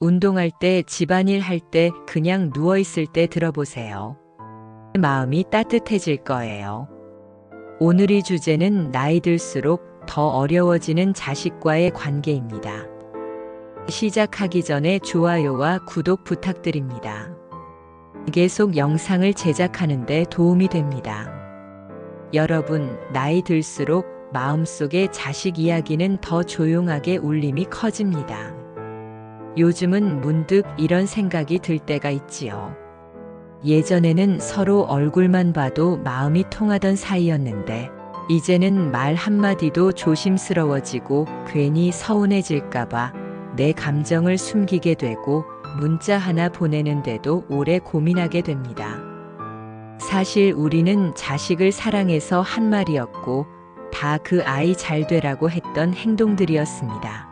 운동할 때, 집안일 할 때, 그냥 누워있을 때 들어보세요. 마음이 따뜻해질 거예요. 오늘의 주제는 나이 들수록 더 어려워지는 자식과의 관계입니다. 시작하기 전에 좋아요와 구독 부탁드립니다. 계속 영상을 제작하는 데 도움이 됩니다. 여러분, 나이 들수록 마음속에 자식 이야기는 더 조용하게 울림이 커집니다. 요즘은 문득 이런 생각이 들 때가 있지요. 예전에는 서로 얼굴만 봐도 마음이 통하던 사이였는데, 이제는 말 한마디도 조심스러워지고 괜히 서운해질까봐 내 감정을 숨기게 되고 문자 하나 보내는데도 오래 고민하게 됩니다. 사실 우리는 자식을 사랑해서 한 말이었고 다 그 아이 잘 되라고 했던 행동들이었습니다.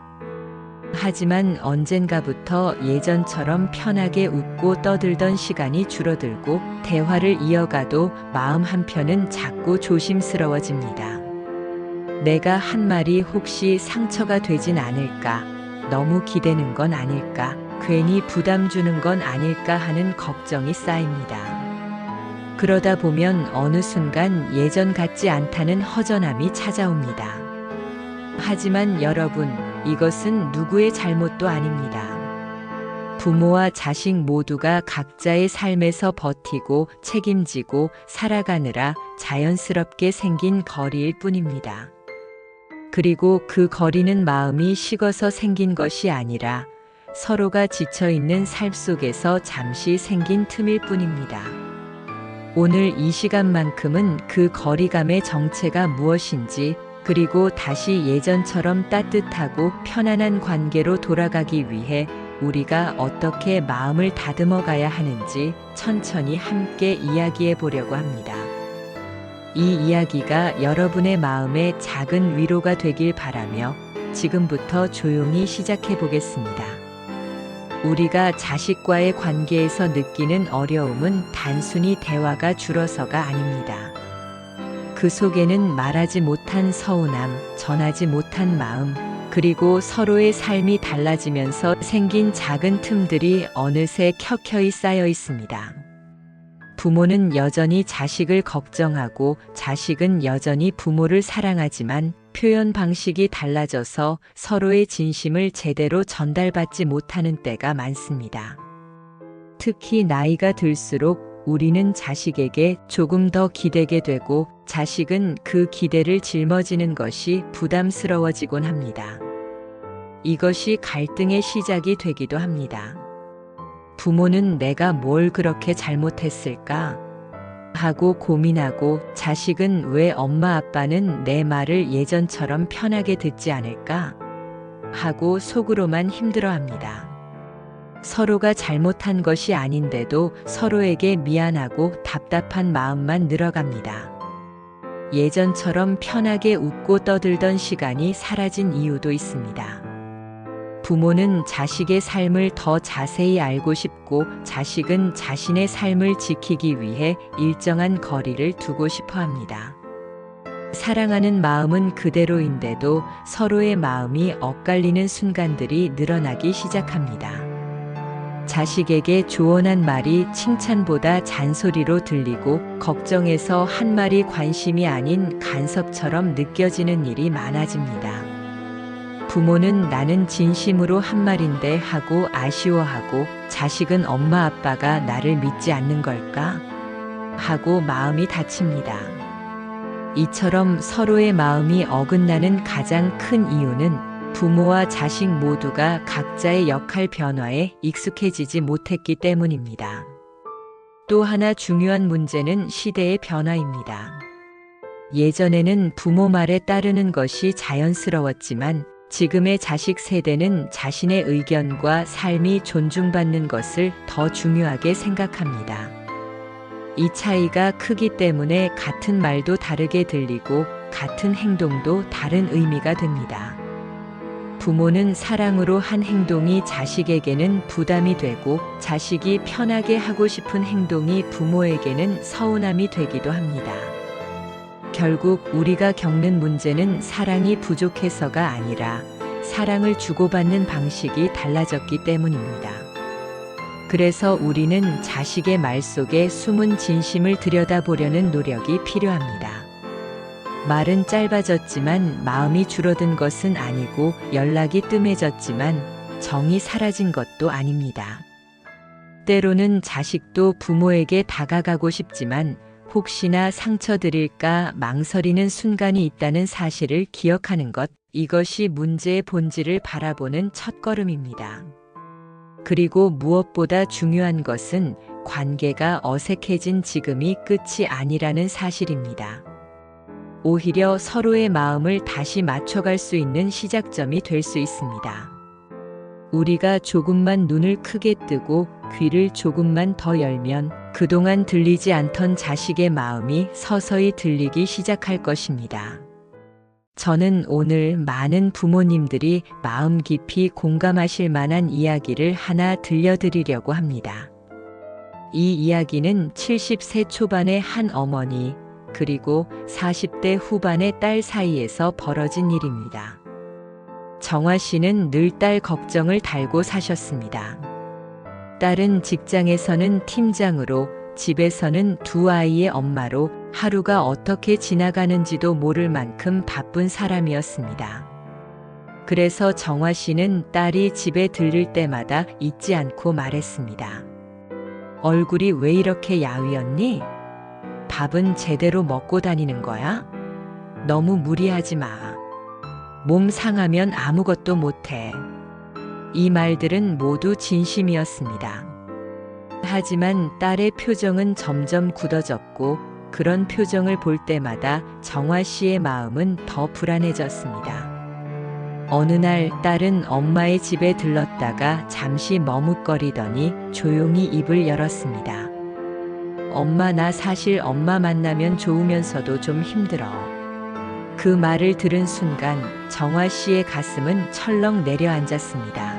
하지만 언젠가부터 예전처럼 편하게 웃고 떠들던 시간이 줄어들고 대화를 이어가도 마음 한편은 자꾸 조심스러워집니다. 내가 한 말이 혹시 상처가 되진 않을까? 너무 기대는 건 아닐까? 괜히 부담 주는 건 아닐까 하는 걱정이 쌓입니다. 그러다 보면 어느 순간 예전 같지 않다는 허전함이 찾아옵니다. 하지만 여러분, 이것은 누구의 잘못도 아닙니다. 부모와 자식 모두가 각자의 삶에서 버티고 책임지고 살아가느라 자연스럽게 생긴 거리일 뿐입니다. 그리고 그 거리는 마음이 식어서 생긴 것이 아니라 서로가 지쳐있는 삶 속에서 잠시 생긴 틈일 뿐입니다. 오늘 이 시간만큼은 그 거리감의 정체가 무엇인지, 그리고 다시 예전처럼 따뜻하고 편안한 관계로 돌아가기 위해 우리가 어떻게 마음을 다듬어 가야 하는지 천천히 함께 이야기해 보려고 합니다. 이 이야기가 여러분의 마음에 작은 위로가 되길 바라며 지금부터 조용히 시작해 보겠습니다. 우리가 자식과의 관계에서 느끼는 어려움은 단순히 대화가 줄어서가 아닙니다. 그 속에는 말하지 못한 서운함, 전하지 못한 마음, 그리고 서로의 삶이 달라지면서 생긴 작은 틈들이 어느새 켜켜이 쌓여 있습니다. 부모는 여전히 자식을 걱정하고 자식은 여전히 부모를 사랑하지만 표현 방식이 달라져서 서로의 진심을 제대로 전달받지 못하는 때가 많습니다. 특히 나이가 들수록 우리는 자식에게 조금 더 기대게 되고 자식은 그 기대를 짊어지는 것이 부담스러워지곤 합니다. 이것이 갈등의 시작이 되기도 합니다. 부모는 내가 뭘 그렇게 잘못했을까? 하고 고민하고 자식은 왜 엄마 아빠는 내 말을 예전처럼 편하게 듣지 않을까? 하고 속으로만 힘들어합니다. 서로가 잘못한 것이 아닌데도 서로에게 미안하고 답답한 마음만 늘어갑니다. 예전처럼 편하게 웃고 떠들던 시간이 사라진 이유도 있습니다. 부모는 자식의 삶을 더 자세히 알고 싶고 자식은 자신의 삶을 지키기 위해 일정한 거리를 두고 싶어 합니다. 사랑하는 마음은 그대로인데도 서로의 마음이 엇갈리는 순간들이 늘어나기 시작합니다. 자식에게 조언한 말이 칭찬보다 잔소리로 들리고 걱정해서 한 말이 관심이 아닌 간섭처럼 느껴지는 일이 많아집니다. 부모는 나는 진심으로 한 말인데 하고 아쉬워하고 자식은 엄마 아빠가 나를 믿지 않는 걸까? 하고 마음이 다칩니다. 이처럼 서로의 마음이 어긋나는 가장 큰 이유는 부모와 자식 모두가 각자의 역할 변화에 익숙해지지 못했기 때문입니다. 또 하나 중요한 문제는 시대의 변화입니다. 예전에는 부모 말에 따르는 것이 자연스러웠지만 지금의 자식 세대는 자신의 의견과 삶이 존중받는 것을 더 중요하게 생각합니다. 이 차이가 크기 때문에 같은 말도 다르게 들리고 같은 행동도 다른 의미가 됩니다. 부모는 사랑으로 한 행동이 자식에게는 부담이 되고 자식이 편하게 하고 싶은 행동이 부모에게는 서운함이 되기도 합니다. 결국 우리가 겪는 문제는 사랑이 부족해서가 아니라 사랑을 주고받는 방식이 달라졌기 때문입니다. 그래서 우리는 자식의 말 속에 숨은 진심을 들여다보려는 노력이 필요합니다. 말은 짧아졌지만 마음이 줄어든 것은 아니고 연락이 뜸해졌지만 정이 사라진 것도 아닙니다. 때로는 자식도 부모에게 다가가고 싶지만 혹시나 상처드릴까 망설이는 순간이 있다는 사실을 기억하는 것, 이것이 문제의 본질을 바라보는 첫걸음입니다. 그리고 무엇보다 중요한 것은 관계가 어색해진 지금이 끝이 아니라는 사실입니다. 오히려 서로의 마음을 다시 맞춰갈 수 있는 시작점이 될 수 있습니다. 우리가 조금만 눈을 크게 뜨고 귀를 조금만 더 열면 그동안 들리지 않던 자식의 마음이 서서히 들리기 시작할 것입니다. 저는 오늘 많은 부모님들이 마음 깊이 공감하실 만한 이야기를 하나 들려드리려고 합니다. 이 이야기는 70세 초반의 한 어머니, 그리고 40대 후반의 딸 사이에서 벌어진 일입니다. 정화 씨는 늘 딸 걱정을 달고 사셨습니다. 딸은 직장에서는 팀장으로, 집에서는 두 아이의 엄마로 하루가 어떻게 지나가는지도 모를 만큼 바쁜 사람이었습니다. 그래서 정화 씨는 딸이 집에 들를 때마다 잊지 않고 말했습니다. 얼굴이 왜 이렇게 야위었니? 밥은 제대로 먹고 다니는 거야? 너무 무리하지 마. 몸 상하면 아무것도 못해. 이 말들은 모두 진심이었습니다. 하지만 딸의 표정은 점점 굳어졌고 그런 표정을 볼 때마다 정화 씨의 마음은 더 불안해졌습니다. 어느 날 딸은 엄마의 집에 들렀다가 잠시 머뭇거리더니 조용히 입을 열었습니다. 엄마, 나 사실 엄마 만나면 좋으면서도 좀 힘들어. 그 말을 들은 순간 정화 씨의 가슴은 철렁 내려앉았습니다.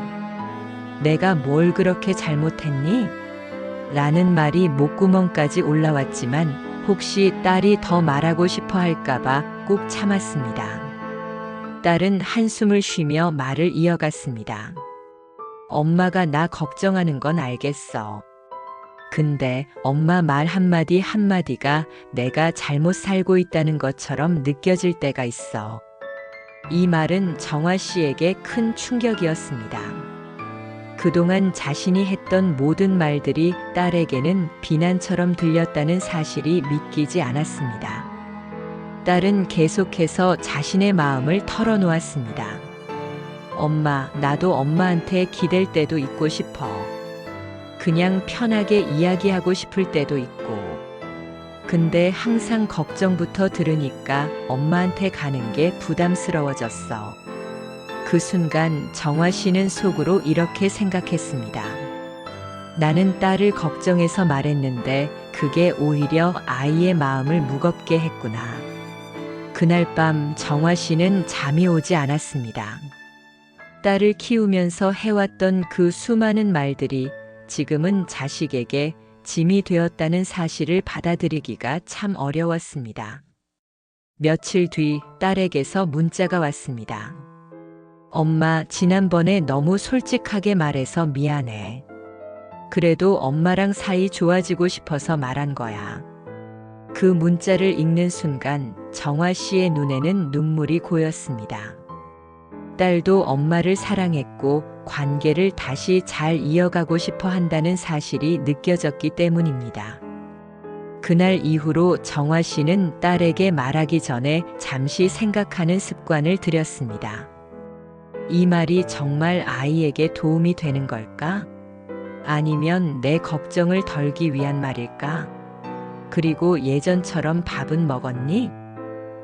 내가 뭘 그렇게 잘못했니? 라는 말이 목구멍까지 올라왔지만 혹시 딸이 더 말하고 싶어 할까봐 꾹 참았습니다. 딸은 한숨을 쉬며 말을 이어갔습니다. 엄마가 나 걱정하는 건 알겠어. 근데 엄마 말 한마디 한마디가 내가 잘못 살고 있다는 것처럼 느껴질 때가 있어. 이 말은 정화 씨에게 큰 충격이었습니다. 그동안 자신이 했던 모든 말들이 딸에게는 비난처럼 들렸다는 사실이 믿기지 않았습니다. 딸은 계속해서 자신의 마음을 털어놓았습니다. 엄마, 나도 엄마한테 기댈 때도 있고 싶어. 그냥 편하게 이야기하고 싶을 때도 있고. 근데 항상 걱정부터 들으니까 엄마한테 가는 게 부담스러워졌어. 그 순간 정화 씨는 속으로 이렇게 생각했습니다. 나는 딸을 걱정해서 말했는데 그게 오히려 아이의 마음을 무겁게 했구나. 그날 밤 정화 씨는 잠이 오지 않았습니다. 딸을 키우면서 해왔던 그 수많은 말들이 지금은 자식에게 짐이 되었다는 사실을 받아들이기가 참 어려웠습니다. 며칠 뒤 딸에게서 문자가 왔습니다. 엄마, 지난번에 너무 솔직하게 말해서 미안해. 그래도 엄마랑 사이 좋아지고 싶어서 말한 거야. 그 문자를 읽는 순간 정화 씨의 눈에는 눈물이 고였습니다. 딸도 엄마를 사랑했고 관계를 다시 잘 이어가고 싶어 한다는 사실이 느껴졌기 때문입니다. 그날 이후로 정화 씨는 딸에게 말하기 전에 잠시 생각하는 습관을 들였습니다. 이 말이 정말 아이에게 도움이 되는 걸까? 아니면 내 걱정을 덜기 위한 말일까? 그리고 예전처럼 밥은 먹었니?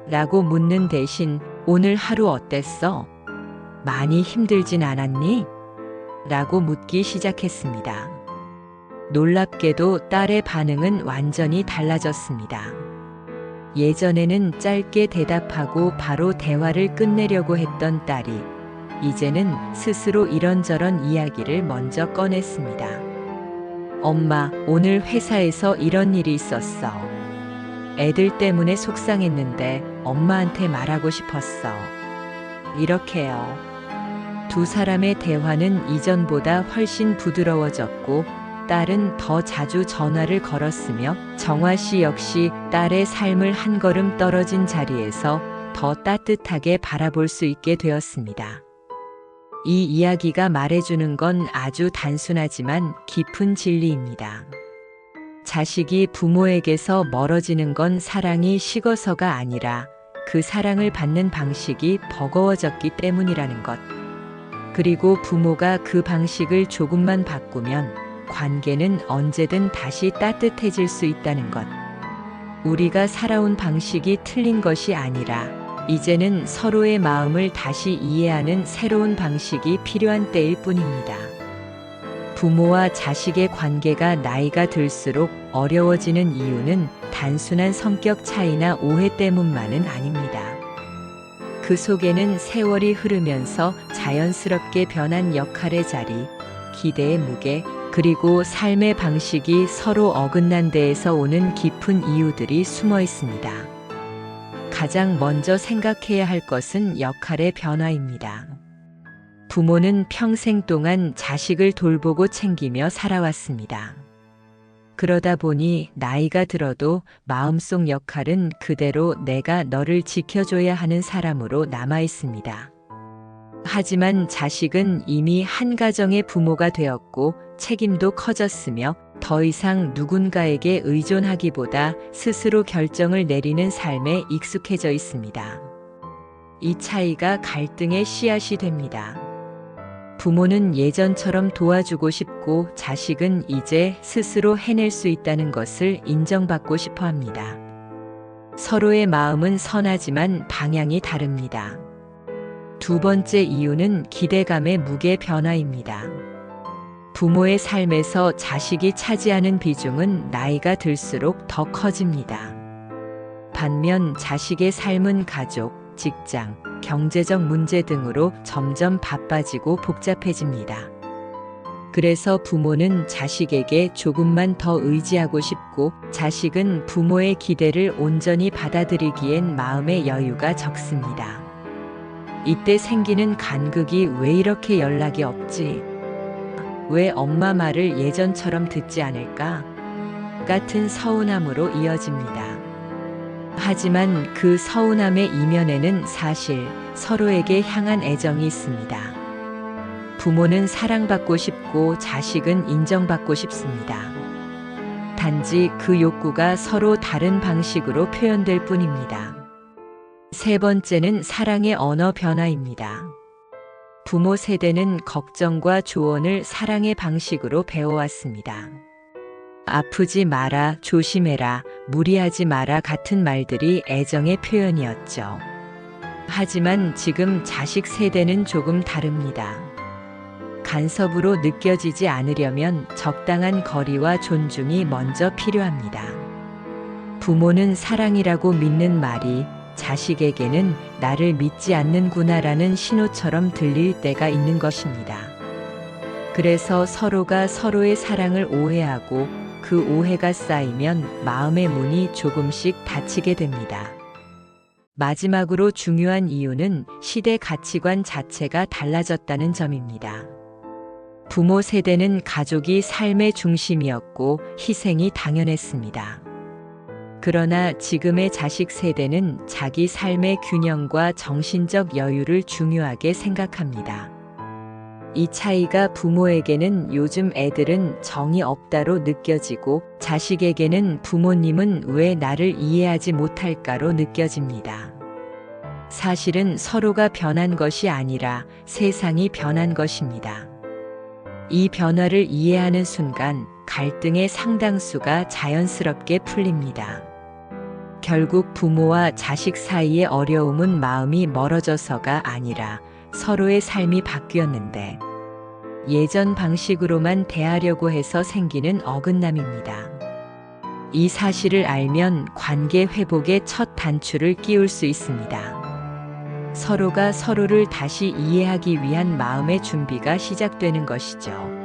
라고 묻는 대신 오늘 하루 어땠어? 많이 힘들진 않았니? 라고 묻기 시작했습니다. 놀랍게도 딸의 반응은 완전히 달라졌습니다. 예전에는 짧게 대답하고 바로 대화를 끝내려고 했던 딸이 이제는 스스로 이런저런 이야기를 먼저 꺼냈습니다. 엄마, 오늘 회사에서 이런 일이 있었어. 애들 때문에 속상했는데 엄마한테 말하고 싶었어. 이렇게요. 두 사람의 대화는 이전보다 훨씬 부드러워졌고 딸은 더 자주 전화를 걸었으며 정화 씨 역시 딸의 삶을 한 걸음 떨어진 자리에서 더 따뜻하게 바라볼 수 있게 되었습니다. 이 이야기가 말해주는 건 아주 단순하지만 깊은 진리입니다. 자식이 부모에게서 멀어지는 건 사랑이 식어서가 아니라 그 사랑을 받는 방식이 버거워졌기 때문이라는 것. 그리고 부모가 그 방식을 조금만 바꾸면 관계는 언제든 다시 따뜻해질 수 있다는 것. 우리가 살아온 방식이 틀린 것이 아니라 이제는 서로의 마음을 다시 이해하는 새로운 방식이 필요한 때일 뿐입니다. 부모와 자식의 관계가 나이가 들수록 어려워지는 이유는 단순한 성격 차이나 오해 때문만은 아닙니다. 그 속에는 세월이 흐르면서 자연스럽게 변한 역할의 자리, 기대의 무게, 그리고 삶의 방식이 서로 어긋난 데에서 오는 깊은 이유들이 숨어 있습니다. 가장 먼저 생각해야 할 것은 역할의 변화입니다. 부모는 평생 동안 자식을 돌보고 챙기며 살아왔습니다. 그러다 보니 나이가 들어도 마음속 역할은 그대로 내가 너를 지켜줘야 하는 사람으로 남아 있습니다. 하지만 자식은 이미 한 가정의 부모가 되었고 책임도 커졌으며 더 이상 누군가에게 의존하기보다 스스로 결정을 내리는 삶에 익숙해져 있습니다. 이 차이가 갈등의 씨앗이 됩니다. 부모는 예전처럼 도와주고 싶고 자식은 이제 스스로 해낼 수 있다는 것을 인정받고 싶어 합니다. 서로의 마음은 선하지만 방향이 다릅니다. 두 번째 이유는 기대감의 무게 변화입니다. 부모의 삶에서 자식이 차지하는 비중은 나이가 들수록 더 커집니다. 반면 자식의 삶은 가족, 직장, 경제적 문제 등으로 점점 바빠지고 복잡해집니다. 그래서 부모는 자식에게 조금만 더 의지하고 싶고 자식은 부모의 기대를 온전히 받아들이기엔 마음의 여유가 적습니다. 이때 생기는 간극이 왜 이렇게 연락이 없지? 왜 엄마 말을 예전처럼 듣지 않을까? 같은 서운함으로 이어집니다. 하지만 그 서운함의 이면에는 사실 서로에게 향한 애정이 있습니다. 부모는 사랑받고 싶고 자식은 인정받고 싶습니다. 단지 그 욕구가 서로 다른 방식으로 표현될 뿐입니다. 세 번째는 사랑의 언어 변화입니다. 부모 세대는 걱정과 조언을 사랑의 방식으로 배워왔습니다. 아프지 마라, 조심해라, 무리하지 마라 같은 말들이 애정의 표현이었죠. 하지만 지금 자식 세대는 조금 다릅니다. 간섭으로 느껴지지 않으려면 적당한 거리와 존중이 먼저 필요합니다. 부모는 사랑이라고 믿는 말이 자식에게는 나를 믿지 않는구나라는 신호처럼 들릴 때가 있는 것입니다. 그래서 서로가 서로의 사랑을 오해하고 그 오해가 쌓이면 마음의 문이 조금씩 닫히게 됩니다. 마지막으로 중요한 이유는 시대 가치관 자체가 달라졌다는 점입니다. 부모 세대는 가족이 삶의 중심이었고 희생이 당연했습니다. 그러나 지금의 자식 세대는 자기 삶의 균형과 정신적 여유를 중요하게 생각합니다. 이 차이가 부모에게는 요즘 애들은 정이 없다로 느껴지고 자식에게는 부모님은 왜 나를 이해하지 못할까로 느껴집니다. 사실은 서로가 변한 것이 아니라 세상이 변한 것입니다. 이 변화를 이해하는 순간 갈등의 상당수가 자연스럽게 풀립니다. 결국 부모와 자식 사이의 어려움은 마음이 멀어져서가 아니라 서로의 삶이 바뀌었는데 예전 방식으로만 대하려고 해서 생기는 어긋남입니다. 이 사실을 알면 관계 회복의 첫 단추를 끼울 수 있습니다. 서로가 서로를 다시 이해하기 위한 마음의 준비가 시작되는 것이죠.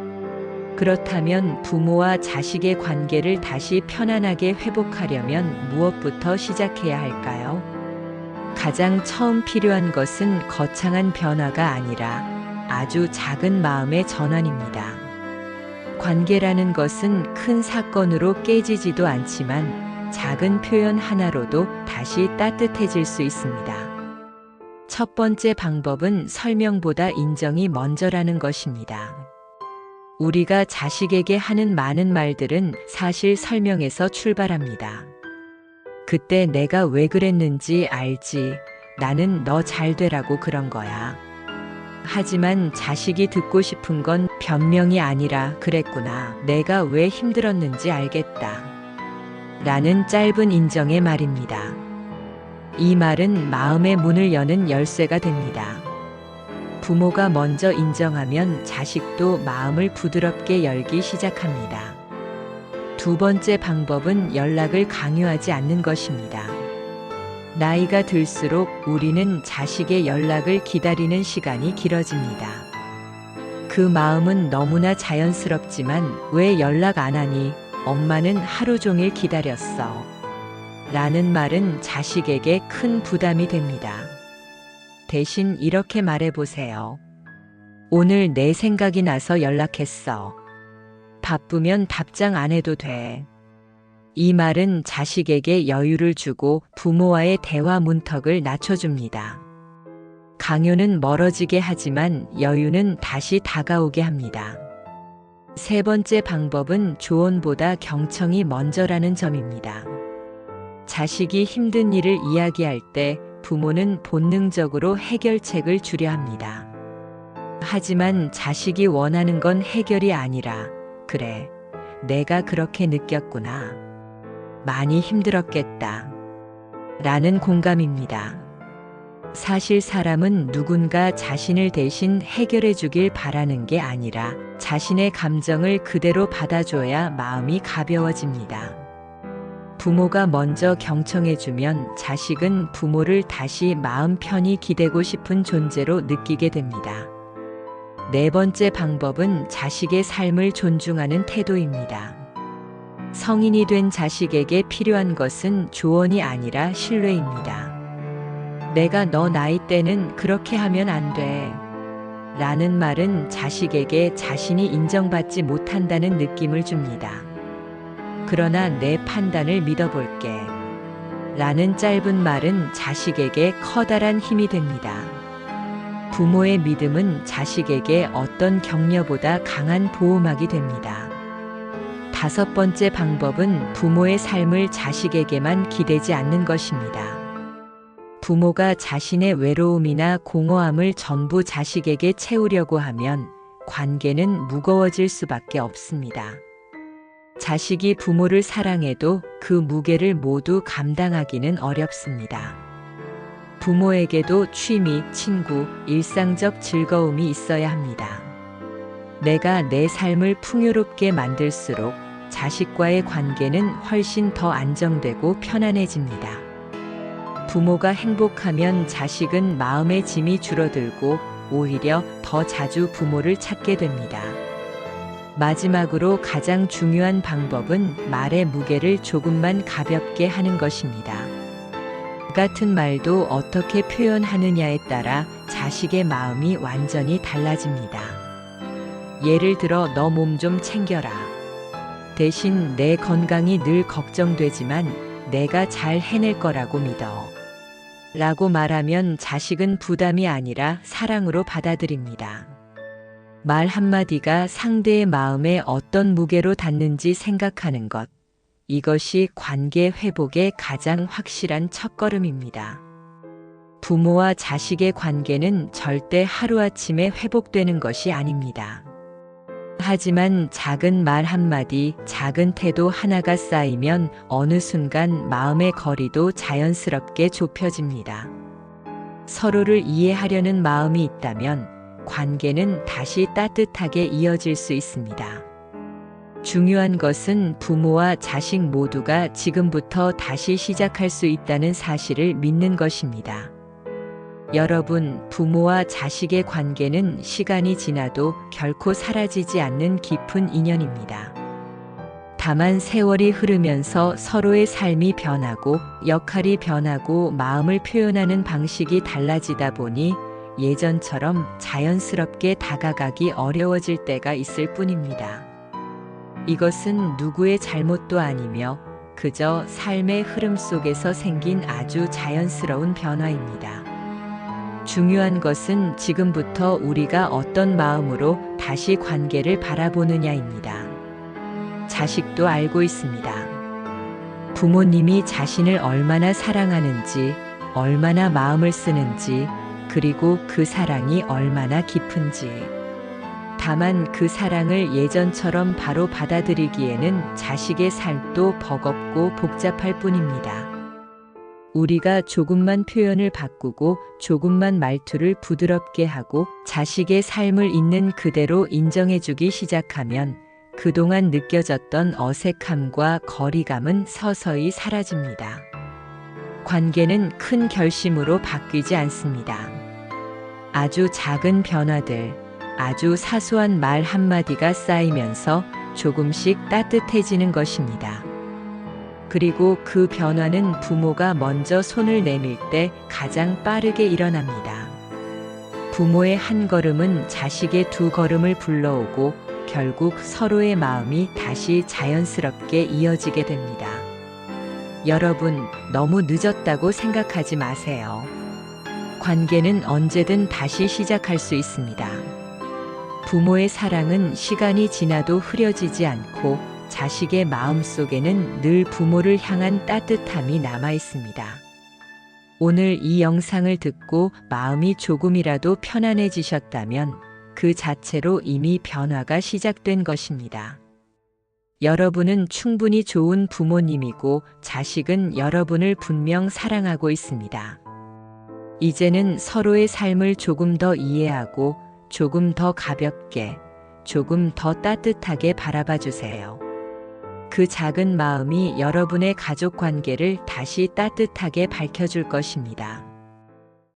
그렇다면 부모와 자식의 관계를 다시 편안하게 회복하려면 무엇부터 시작해야 할까요? 가장 처음 필요한 것은 거창한 변화가 아니라 아주 작은 마음의 전환입니다. 관계라는 것은 큰 사건으로 깨지지도 않지만 작은 표현 하나로도 다시 따뜻해질 수 있습니다. 첫 번째 방법은 설명보다 인정이 먼저라는 것입니다. 우리가 자식에게 하는 많은 말들은 사실 설명에서 출발합니다. 그때 내가 왜 그랬는지 알지. 나는 너 잘 되라고 그런 거야. 하지만 자식이 듣고 싶은 건 변명이 아니라 그랬구나. 내가 왜 힘들었는지 알겠다. 라는 짧은 인정의 말입니다. 이 말은 마음의 문을 여는 열쇠가 됩니다. 부모가 먼저 인정하면 자식도 마음을 부드럽게 열기 시작합니다. 두 번째 방법은 연락을 강요하지 않는 것입니다. 나이가 들수록 우리는 자식의 연락을 기다리는 시간이 길어집니다. 그 마음은 너무나 자연스럽지만 왜 연락 안 하니? 엄마는 하루 종일 기다렸어. 라는 말은 자식에게 큰 부담이 됩니다. 대신 이렇게 말해보세요. 오늘 내 생각이 나서 연락했어. 바쁘면 답장 안 해도 돼. 이 말은 자식에게 여유를 주고 부모와의 대화 문턱을 낮춰줍니다. 강요는 멀어지게 하지만 여유는 다시 다가오게 합니다. 세 번째 방법은 조언보다 경청이 먼저라는 점입니다. 자식이 힘든 일을 이야기할 때 부모는 본능적으로 해결책을 주려 합니다. 하지만 자식이 원하는 건 해결이 아니라 그래, 내가 그렇게 느꼈구나. 많이 힘들었겠다. 라는 공감입니다. 사실 사람은 누군가 자신을 대신 해결해 주길 바라는 게 아니라 자신의 감정을 그대로 받아줘야 마음이 가벼워집니다. 부모가 먼저 경청해주면 자식은 부모를 다시 마음 편히 기대고 싶은 존재로 느끼게 됩니다. 네 번째 방법은 자식의 삶을 존중하는 태도입니다. 성인이 된 자식에게 필요한 것은 조언이 아니라 신뢰입니다. 내가 너 나이 때는 그렇게 하면 안 돼. 라는 말은 자식에게 자신이 인정받지 못한다는 느낌을 줍니다. 그러나 내 판단을 믿어볼게. 라는 짧은 말은 자식에게 커다란 힘이 됩니다. 부모의 믿음은 자식에게 어떤 격려보다 강한 보호막이 됩니다. 다섯 번째 방법은 부모의 삶을 자식에게만 기대지 않는 것입니다. 부모가 자신의 외로움이나 공허함을 전부 자식에게 채우려고 하면 관계는 무거워질 수밖에 없습니다. 자식이 부모를 사랑해도 그 무게를 모두 감당하기는 어렵습니다. 부모에게도 취미, 친구, 일상적 즐거움이 있어야 합니다. 내가 내 삶을 풍요롭게 만들수록 자식과의 관계는 훨씬 더 안정되고 편안해집니다. 부모가 행복하면 자식은 마음의 짐이 줄어들고 오히려 더 자주 부모를 찾게 됩니다. 마지막으로 가장 중요한 방법은 말의 무게를 조금만 가볍게 하는 것입니다. 같은 말도 어떻게 표현하느냐에 따라 자식의 마음이 완전히 달라집니다. 예를 들어 너 몸 좀 챙겨라. 대신 내 건강이 늘 걱정되지만 내가 잘 해낼 거라고 믿어. 라고 말하면 자식은 부담이 아니라 사랑으로 받아들입니다. 말 한마디가 상대의 마음에 어떤 무게로 닿는지 생각하는 것. 이것이 관계 회복의 가장 확실한 첫걸음입니다. 부모와 자식의 관계는 절대 하루아침에 회복되는 것이 아닙니다. 하지만 작은 말 한마디, 작은 태도 하나가 쌓이면 어느 순간 마음의 거리도 자연스럽게 좁혀집니다. 서로를 이해하려는 마음이 있다면 관계는 다시 따뜻하게 이어질 수 있습니다. 중요한 것은 부모와 자식 모두가 지금부터 다시 시작할 수 있다는 사실을 믿는 것입니다. 여러분, 부모와 자식의 관계는 시간이 지나도 결코 사라지지 않는 깊은 인연입니다. 다만 세월이 흐르면서 서로의 삶이 변하고 역할이 변하고 마음을 표현하는 방식이 달라지다 보니 예전처럼 자연스럽게 다가가기 어려워질 때가 있을 뿐입니다. 이것은 누구의 잘못도 아니며 그저 삶의 흐름 속에서 생긴 아주 자연스러운 변화입니다. 중요한 것은 지금부터 우리가 어떤 마음으로 다시 관계를 바라보느냐입니다. 자식도 알고 있습니다. 부모님이 자신을 얼마나 사랑하는지, 얼마나 마음을 쓰는지, 그리고 그 사랑이 얼마나 깊은지. 다만 그 사랑을 예전처럼 바로 받아들이기에는 자식의 삶도 버겁고 복잡할 뿐입니다. 우리가 조금만 표현을 바꾸고 조금만 말투를 부드럽게 하고 자식의 삶을 있는 그대로 인정해주기 시작하면 그동안 느껴졌던 어색함과 거리감은 서서히 사라집니다. 관계는 큰 결심으로 바뀌지 않습니다. 아주 작은 변화들, 아주 사소한 말 한마디가 쌓이면서 조금씩 따뜻해지는 것입니다. 그리고 그 변화는 부모가 먼저 손을 내밀 때 가장 빠르게 일어납니다. 부모의 한 걸음은 자식의 두 걸음을 불러오고 결국 서로의 마음이 다시 자연스럽게 이어지게 됩니다. 여러분, 너무 늦었다고 생각하지 마세요. 관계는 언제든 다시 시작할 수 있습니다. 부모의 사랑은 시간이 지나도 흐려지지 않고 자식의 마음 속에는 늘 부모를 향한 따뜻함이 남아 있습니다. 오늘 이 영상을 듣고 마음이 조금이라도 편안해지셨다면 그 자체로 이미 변화가 시작된 것입니다. 여러분은 충분히 좋은 부모님이고 자식은 여러분을 분명 사랑하고 있습니다. 이제는 서로의 삶을 조금 더 이해하고 조금 더 가볍게, 조금 더 따뜻하게 바라봐 주세요. 그 작은 마음이 여러분의 가족 관계를 다시 따뜻하게 밝혀줄 것입니다.